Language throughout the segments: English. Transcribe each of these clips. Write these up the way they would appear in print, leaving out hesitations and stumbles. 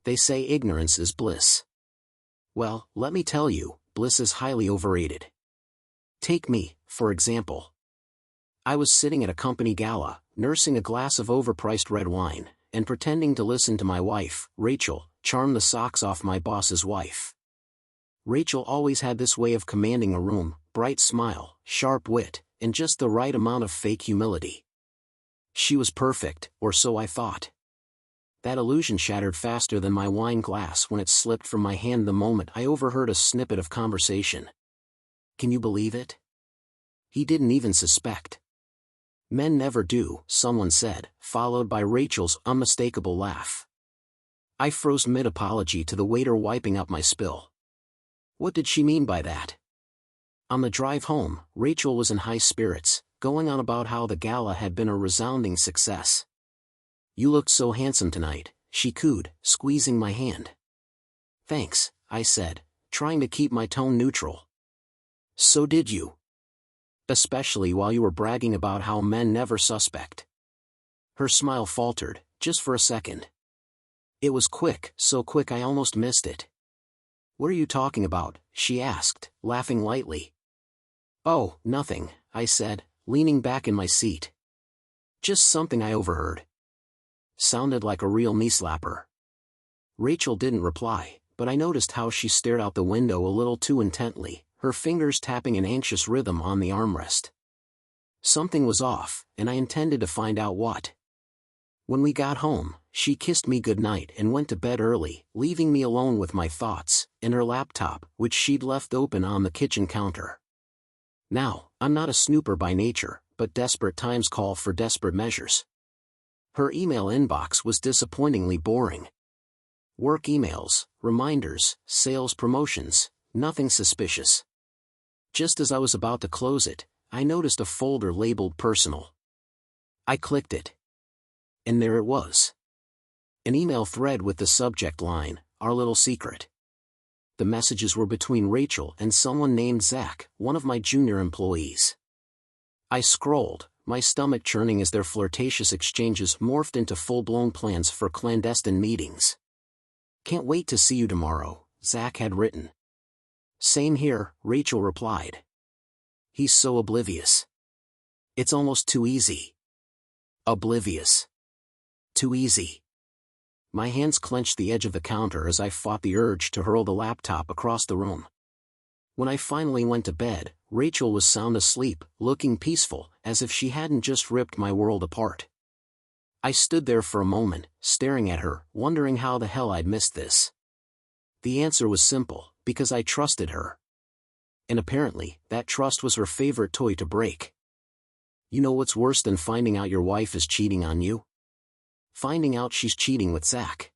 They say ignorance is bliss. Well, let me tell you, bliss is highly overrated. Take me, for example. I was sitting at a company gala, nursing a glass of overpriced red wine, and pretending to listen to my wife, Rachel, charm the socks off my boss's wife. Rachel always had this way of commanding a room, bright smile, sharp wit, and just the right amount of fake humility. She was perfect, or so I thought. That illusion shattered faster than my wine glass when it slipped from my hand the moment I overheard a snippet of conversation. Can you believe it? He didn't even suspect. Men never do, someone said, followed by Rachel's unmistakable laugh. I froze mid-apology to the waiter wiping up my spill. What did she mean by that? On the drive home, Rachel was in high spirits, going on about how the gala had been a resounding success. You looked so handsome tonight, she cooed, squeezing my hand. Thanks, I said, trying to keep my tone neutral. So did you. Especially while you were bragging about how men never suspect. Her smile faltered, just for a second. It was quick, so quick I almost missed it. What are you talking about? She asked, laughing lightly. Oh, nothing, I said, leaning back in my seat. Just something I overheard. Sounded like a real knee-slapper. Rachel didn't reply, but I noticed how she stared out the window a little too intently, her fingers tapping an anxious rhythm on the armrest. Something was off, and I intended to find out what. When we got home, she kissed me goodnight and went to bed early, leaving me alone with my thoughts, and her laptop, which she'd left open on the kitchen counter. Now, I'm not a snooper by nature, but desperate times call for desperate measures. Her email inbox was disappointingly boring. Work emails, reminders, sales promotions, nothing suspicious. Just as I was about to close it, I noticed a folder labeled Personal. I clicked it. And there it was. An email thread with the subject line, Our Little Secret. The messages were between Rachel and someone named Zach, one of my junior employees. I scrolled, my stomach churning as their flirtatious exchanges morphed into full-blown plans for clandestine meetings. Can't wait to see you tomorrow, Zach had written. Same here, Rachel replied. He's so oblivious. It's almost too easy. Oblivious. Too easy. My hands clenched the edge of the counter as I fought the urge to hurl the laptop across the room. When I finally went to bed, Rachel was sound asleep, looking peaceful, as if she hadn't just ripped my world apart. I stood there for a moment, staring at her, wondering how the hell I'd missed this. The answer was simple, because I trusted her. And apparently, that trust was her favorite toy to break. You know what's worse than finding out your wife is cheating on you? Finding out she's cheating with Zach.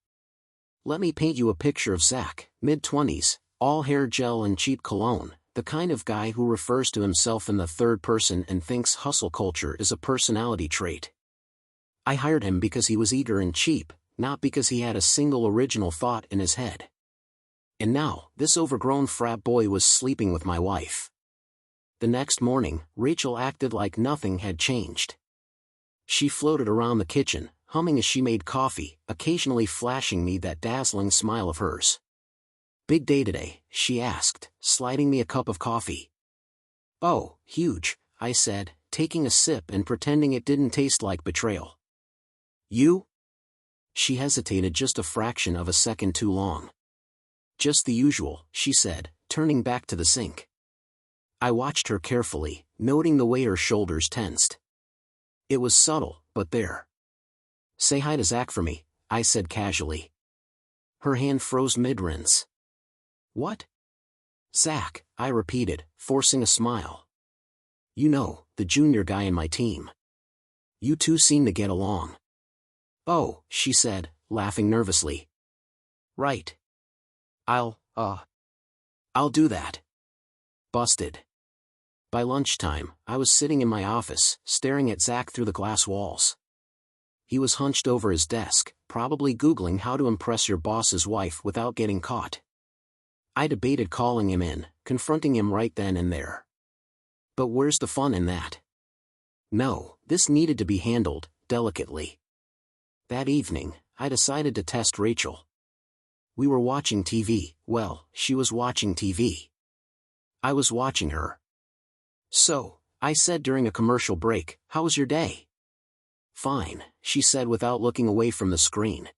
Let me paint you a picture of Zach, mid-20s, all hair gel and cheap cologne, the kind of guy who refers to himself in the third person and thinks hustle culture is a personality trait. I hired him because he was eager and cheap, not because he had a single original thought in his head. And now, this overgrown frat boy was sleeping with my wife. The next morning, Rachel acted like nothing had changed. She floated around the kitchen, humming as she made coffee, occasionally flashing me that dazzling smile of hers. Big day today, she asked, sliding me a cup of coffee. Oh, huge, I said, taking a sip and pretending it didn't taste like betrayal. You? She hesitated just a fraction of a second too long. Just the usual, she said, turning back to the sink. I watched her carefully, noting the way her shoulders tensed. It was subtle, but there. Say hi to Zach for me, I said casually. Her hand froze mid-rinse. What? Zach, I repeated, forcing a smile. You know, the junior guy in my team. You two seem to get along. Oh, she said, laughing nervously. Right. I'll do that. Busted. By lunchtime, I was sitting in my office, staring at Zach through the glass walls. He was hunched over his desk, probably Googling how to impress your boss's wife without getting caught. I debated calling him in, confronting him right then and there. But where's the fun in that? No, this needed to be handled, delicately. That evening, I decided to test Rachel. We were watching TV. Well, she was watching TV. I was watching her. So, I said during a commercial break, "How was your day?" "Fine," she said without looking away from the screen.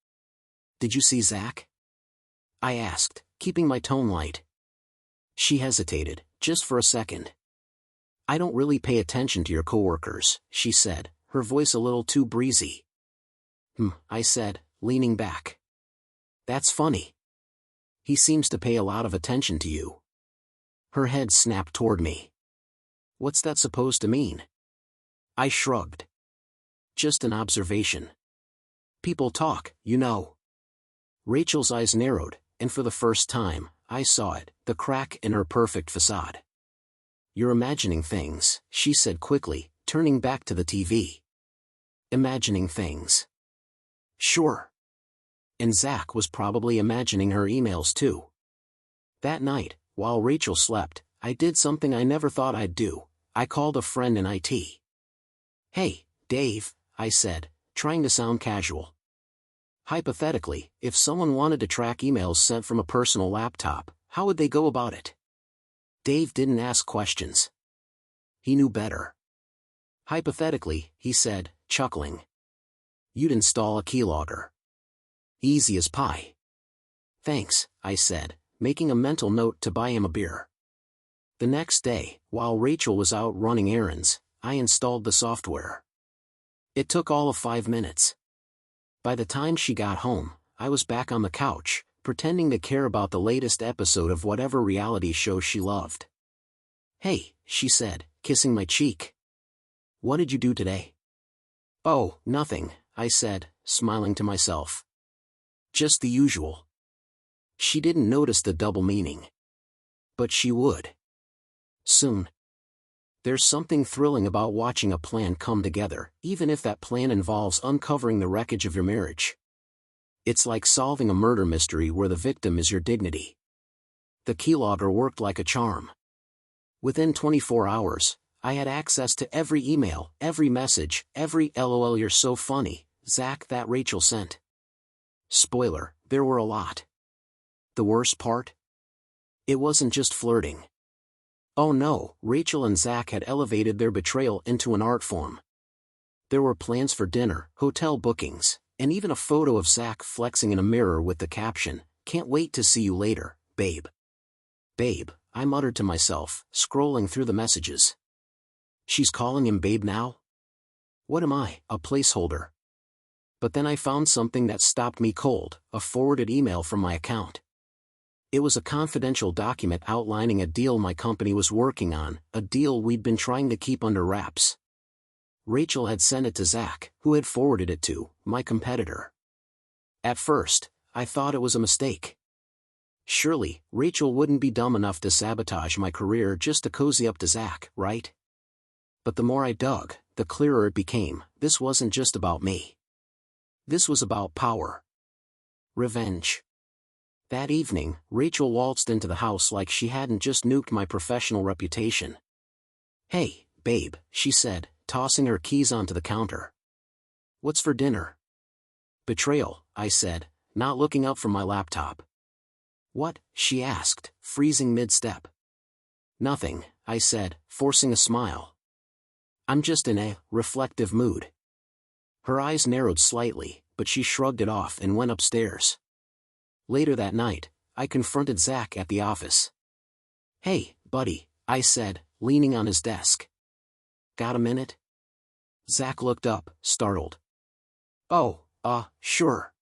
"Did you see Zach?" I asked, keeping my tone light. She hesitated, just for a second. "I don't really pay attention to your coworkers," she said, her voice a little too breezy. I said, leaning back. "That's funny. He seems to pay a lot of attention to you." Her head snapped toward me. "What's that supposed to mean?" I shrugged. "Just an observation. People talk, you know." Rachel's eyes narrowed, and for the first time, I saw it, the crack in her perfect facade. "You're imagining things," she said quickly, turning back to the TV. "Imagining things." "Sure." And Zach was probably imagining her emails too. That night, while Rachel slept, I did something I never thought I'd do. I called a friend in IT. "Hey, Dave," I said, trying to sound casual. "Hypothetically, if someone wanted to track emails sent from a personal laptop, how would they go about it?" Dave didn't ask questions. He knew better. "Hypothetically," he said, chuckling. "You'd install a keylogger. Easy as pie." "Thanks," I said, making a mental note to buy him a beer. The next day, while Rachel was out running errands, I installed the software. It took all of 5 minutes. By the time she got home, I was back on the couch, pretending to care about the latest episode of whatever reality show she loved. "Hey," she said, kissing my cheek. "What did you do today?" "Oh, nothing," I said, smiling to myself. "Just the usual." She didn't notice the double meaning. But she would. Soon. There's something thrilling about watching a plan come together, even if that plan involves uncovering the wreckage of your marriage. It's like solving a murder mystery where the victim is your dignity. The keylogger worked like a charm. Within 24 hours, I had access to every email, every message, every "LOL you're so funny, Zach" that Rachel sent. Spoiler, there were a lot. The worst part? It wasn't just flirting. Oh no, Rachel and Zach had elevated their betrayal into an art form. There were plans for dinner, hotel bookings, and even a photo of Zach flexing in a mirror with the caption, "Can't wait to see you later, babe." "Babe," I muttered to myself, scrolling through the messages. She's calling him babe now? What am I, a placeholder? But then I found something that stopped me cold, a forwarded email from my account. It was a confidential document outlining a deal my company was working on, a deal we'd been trying to keep under wraps. Rachel had sent it to Zach, who had forwarded it to my competitor. At first, I thought it was a mistake. Surely, Rachel wouldn't be dumb enough to sabotage my career just to cozy up to Zach, right? But the more I dug, the clearer it became, this wasn't just about me. This was about power. Revenge. That evening, Rachel waltzed into the house like she hadn't just nuked my professional reputation. "Hey, babe," she said, tossing her keys onto the counter. "What's for dinner?" "Betrayal," I said, not looking up from my laptop. "What?" she asked, freezing mid-step. "Nothing," I said, forcing a smile. "I'm just in a reflective mood." Her eyes narrowed slightly, but she shrugged it off and went upstairs. Later that night, I confronted Zach at the office. "Hey, buddy," I said, leaning on his desk. "Got a minute?" Zach looked up, startled. "Oh, sure.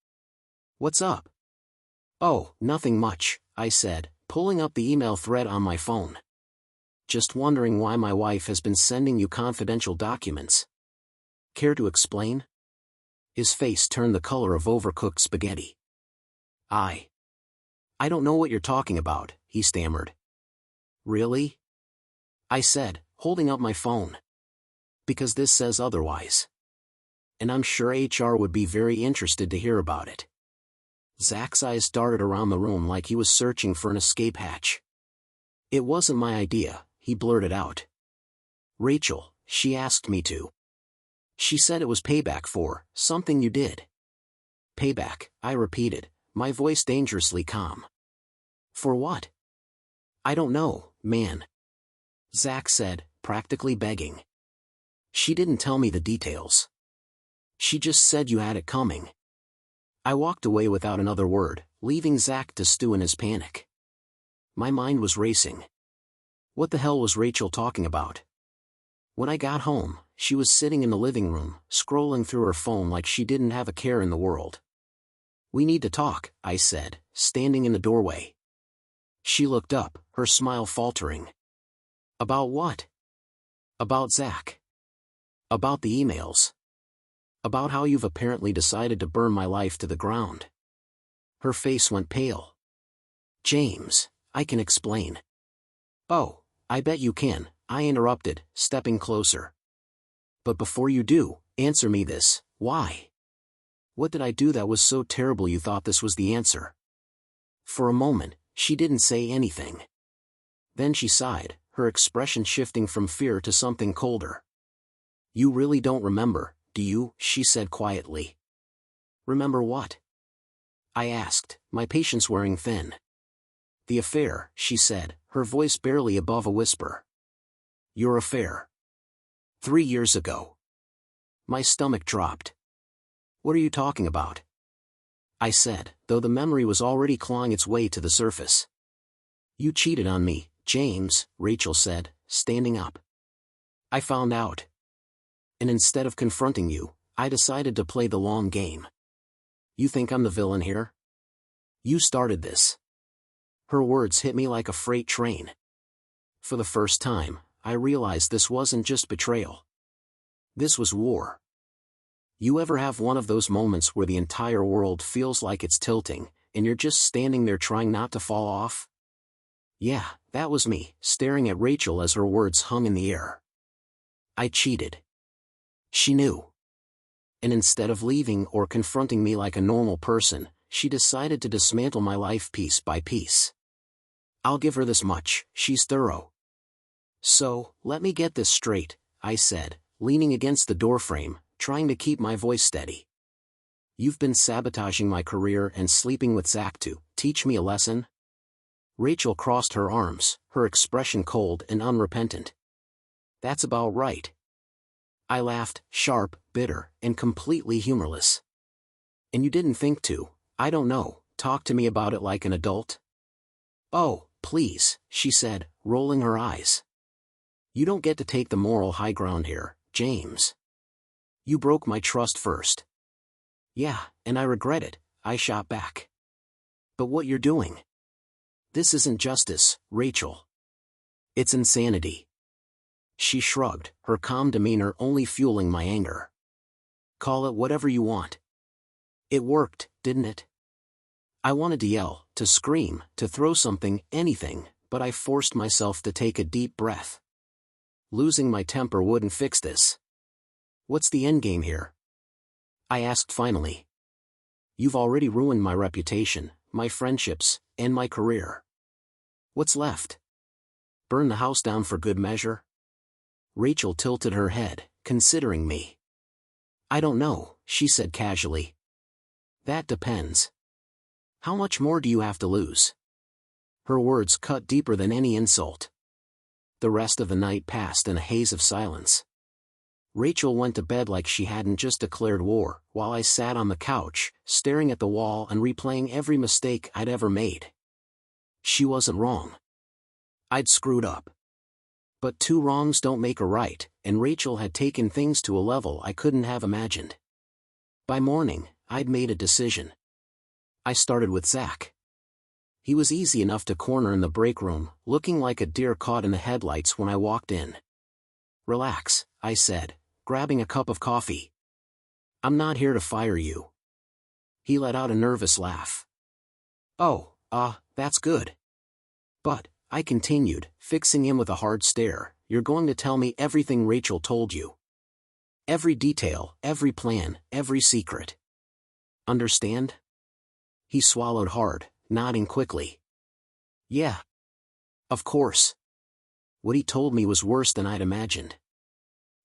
What's up?" "Oh, nothing much," I said, pulling up the email thread on my phone. "Just wondering why my wife has been sending you confidential documents. Care to explain?" His face turned the color of overcooked spaghetti. I don't know what you're talking about," he stammered. "Really?" I said, holding up my phone. "Because this says otherwise. And I'm sure HR would be very interested to hear about it." Zach's eyes darted around the room like he was searching for an escape hatch. "It wasn't my idea," he blurted out. "Rachel, she asked me to. She said it was payback for something you did." "Payback," I repeated, my voice dangerously calm. For what? I don't know, man. Zach said, practically begging. She didn't tell me the details. She just said you had it coming. I walked away without another word, leaving Zach to stew in his panic. My mind was racing. What the hell was Rachel talking about? When I got home, she was sitting in the living room, scrolling through her phone like she didn't have a care in the world. We need to talk, I said, standing in the doorway. She looked up, her smile faltering. About what? About Zach. About the emails. About how you've apparently decided to burn my life to the ground. Her face went pale. James, I can explain. Oh, I bet you can, I interrupted, stepping closer. But before you do, answer me this, why? What did I do that was so terrible you thought this was the answer? For a moment, she didn't say anything. Then she sighed, her expression shifting from fear to something colder. You really don't remember, do you? She said quietly. Remember what? I asked, my patience wearing thin. The affair, she said, her voice barely above a whisper. Your affair. 3 years ago. My stomach dropped. What are you talking about? I said, though the memory was already clawing its way to the surface. You cheated on me, James, Rachel said, standing up. I found out. And instead of confronting you, I decided to play the long game. You think I'm the villain here? You started this. Her words hit me like a freight train. For the first time, I realized this wasn't just betrayal. This was war. You ever have one of those moments where the entire world feels like it's tilting, and you're just standing there trying not to fall off? Yeah, that was me, staring at Rachel as her words hung in the air. I cheated. She knew. And instead of leaving or confronting me like a normal person, she decided to dismantle my life piece by piece. I'll give her this much, she's thorough. So, let me get this straight, I said, leaning against the doorframe, trying to keep my voice steady. You've been sabotaging my career and sleeping with Zach to teach me a lesson? Rachel crossed her arms, her expression cold and unrepentant. That's about right. I laughed, sharp, bitter, and completely humorless. And you didn't think to, I don't know, talk to me about it like an adult? Oh, please, she said, rolling her eyes. You don't get to take the moral high ground here, James. You broke my trust first. Yeah, and I regret it, I shot back. But what you're doing? This isn't justice, Rachel. It's insanity. She shrugged, her calm demeanor only fueling my anger. Call it whatever you want. It worked, didn't it? I wanted to yell, to scream, to throw something, anything, but I forced myself to take a deep breath. Losing my temper wouldn't fix this. What's the endgame here? I asked finally. You've already ruined my reputation, my friendships, and my career. What's left? Burn the house down for good measure? Rachel tilted her head, considering me. I don't know, she said casually. That depends. How much more do you have to lose? Her words cut deeper than any insult. The rest of the night passed in a haze of silence. Rachel went to bed like she hadn't just declared war, while I sat on the couch, staring at the wall and replaying every mistake I'd ever made. She wasn't wrong. I'd screwed up. But 2 wrongs don't make a right, and Rachel had taken things to a level I couldn't have imagined. By morning, I'd made a decision. I started with Zach. He was easy enough to corner in the break room, looking like a deer caught in the headlights when I walked in. Relax, I said, grabbing a cup of coffee. I'm not here to fire you. He let out a nervous laugh. Oh, that's good. But, I continued, fixing him with a hard stare, you're going to tell me everything Rachel told you. Every detail, every plan, every secret. Understand? He swallowed hard, nodding quickly. Yeah. Of course. What he told me was worse than I'd imagined.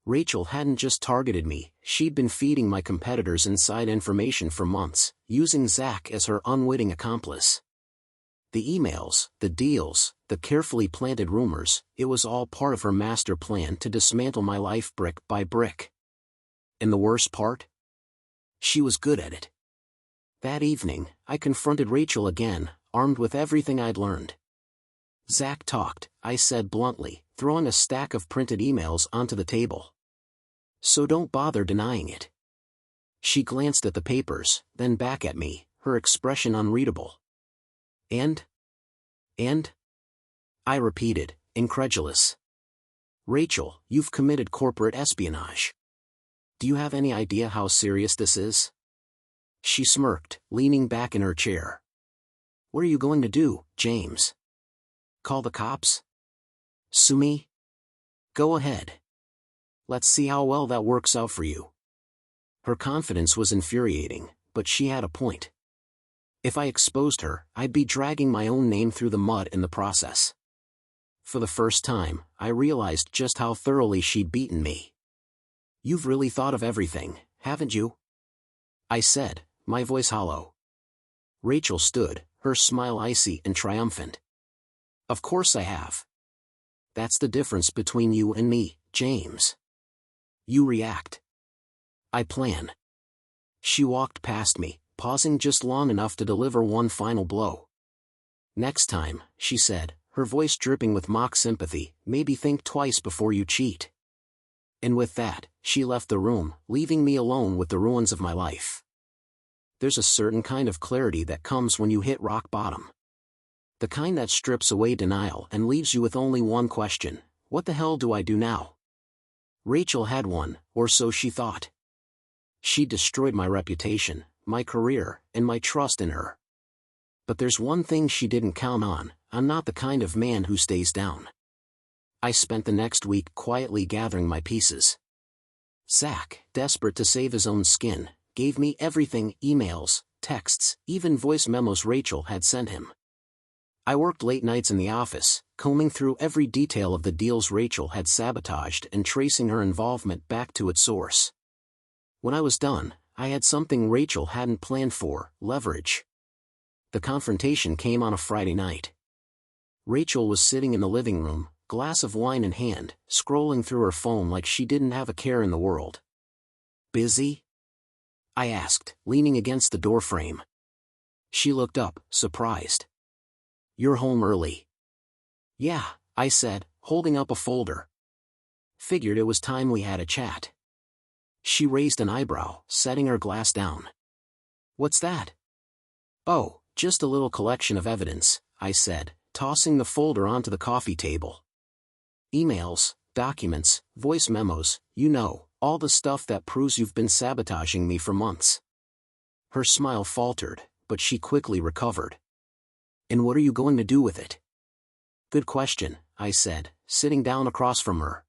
Rachel hadn't just targeted me, she'd been feeding my competitors inside information for months, using Zach as her unwitting accomplice. The emails, the deals, the carefully planted rumors, it was all part of her master plan to dismantle my life brick by brick. And the worst part? She was good at it. That evening, I confronted Rachel again, armed with everything I'd learned. Zach talked, I said bluntly, throwing a stack of printed emails onto the table. So don't bother denying it. She glanced at the papers, then back at me, her expression unreadable. And? I repeated, incredulous. Rachel, you've committed corporate espionage. Do you have any idea how serious this is? She smirked, leaning back in her chair. What are you going to do, James? Call the cops? Sue me? Go ahead. Let's see how well that works out for you. Her confidence was infuriating, but she had a point. If I exposed her, I'd be dragging my own name through the mud in the process. For the first time, I realized just how thoroughly she'd beaten me. You've really thought of everything, haven't you? I said, my voice hollow. Rachel stood, her smile icy and triumphant. Of course I have. That's the difference between you and me, James. You react. I plan. She walked past me, pausing just long enough to deliver one final blow. Next time, she said, her voice dripping with mock sympathy, maybe think twice before you cheat. And with that, she left the room, leaving me alone with the ruins of my life. There's a certain kind of clarity that comes when you hit rock bottom. The kind that strips away denial and leaves you with only one question: what the hell do I do now? Rachel had one, or so she thought. She destroyed my reputation, my career, and my trust in her. But there's one thing she didn't count on: I'm not the kind of man who stays down. I spent the next week quietly gathering my pieces. Zach, desperate to save his own skin, gave me everything: emails, texts, even voice memos Rachel had sent him. I worked late nights in the office, combing through every detail of the deals Rachel had sabotaged and tracing her involvement back to its source. When I was done, I had something Rachel hadn't planned for: leverage. The confrontation came on a Friday night. Rachel was sitting in the living room, glass of wine in hand, scrolling through her phone like she didn't have a care in the world. Busy? I asked, leaning against the doorframe. She looked up, surprised. You're home early. Yeah, I said, holding up a folder. Figured it was time we had a chat. She raised an eyebrow, setting her glass down. What's that? Oh, just a little collection of evidence, I said, tossing the folder onto the coffee table. Emails, documents, voice memos, you know, all the stuff that proves you've been sabotaging me for months. Her smile faltered, but she quickly recovered. And what are you going to do with it? Good question, I said, sitting down across from her.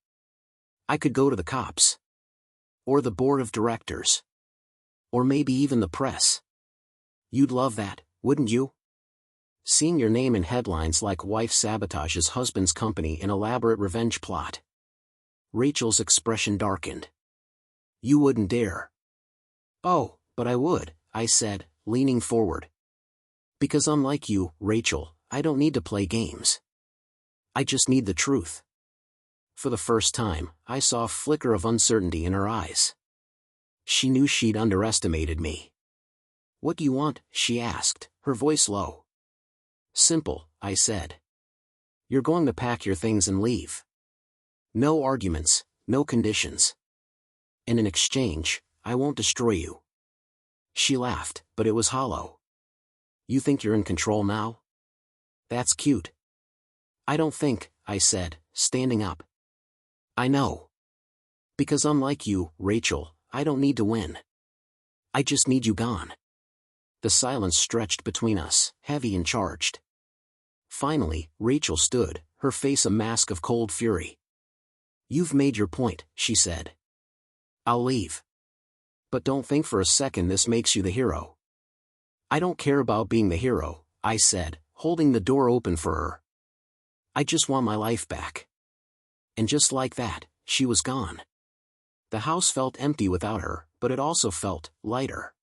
I could go to the cops. Or the board of directors. Or maybe even the press. You'd love that, wouldn't you? Seeing your name in headlines like "Wife Sabotages Husband's Company in Elaborate Revenge Plot." Rachel's expression darkened. You wouldn't dare. Oh, but I would, I said, leaning forward. Because unlike you, Rachel, I don't need to play games. I just need the truth. For the first time, I saw a flicker of uncertainty in her eyes. She knew she'd underestimated me. What do you want? She asked, her voice low. Simple, I said. You're going to pack your things and leave. No arguments, no conditions. And in exchange, I won't destroy you. She laughed, but it was hollow. You think you're in control now? That's cute. I don't think, I said, standing up. I know. Because unlike you, Rachel, I don't need to win. I just need you gone. The silence stretched between us, heavy and charged. Finally, Rachel stood, her face a mask of cold fury. You've made your point, she said. I'll leave. But don't think for a second this makes you the hero. I don't care about being the hero, I said, holding the door open for her. I just want my life back. And just like that, she was gone. The house felt empty without her, but it also felt lighter.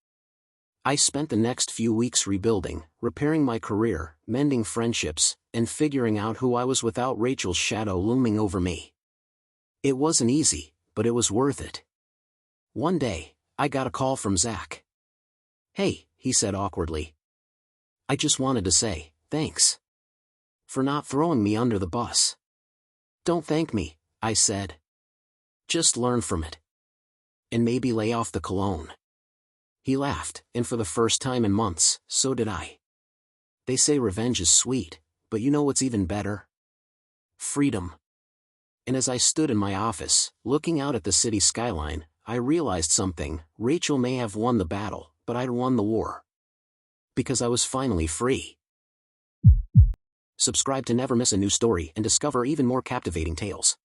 I spent the next few weeks rebuilding, repairing my career, mending friendships, and figuring out who I was without Rachel's shadow looming over me. It wasn't easy, but it was worth it. One day, I got a call from Zach. "Hey," he said awkwardly. "I just wanted to say, thanks for not throwing me under the bus." "Don't thank me," I said. "Just learn from it. And maybe lay off the cologne." He laughed, and for the first time in months, so did I. They say revenge is sweet, but you know what's even better? Freedom. And as I stood in my office, looking out at the city skyline, I realized something. Rachel may have won the battle, but I'd won the war. Because I was finally free. Subscribe to never miss a new story and discover even more captivating tales.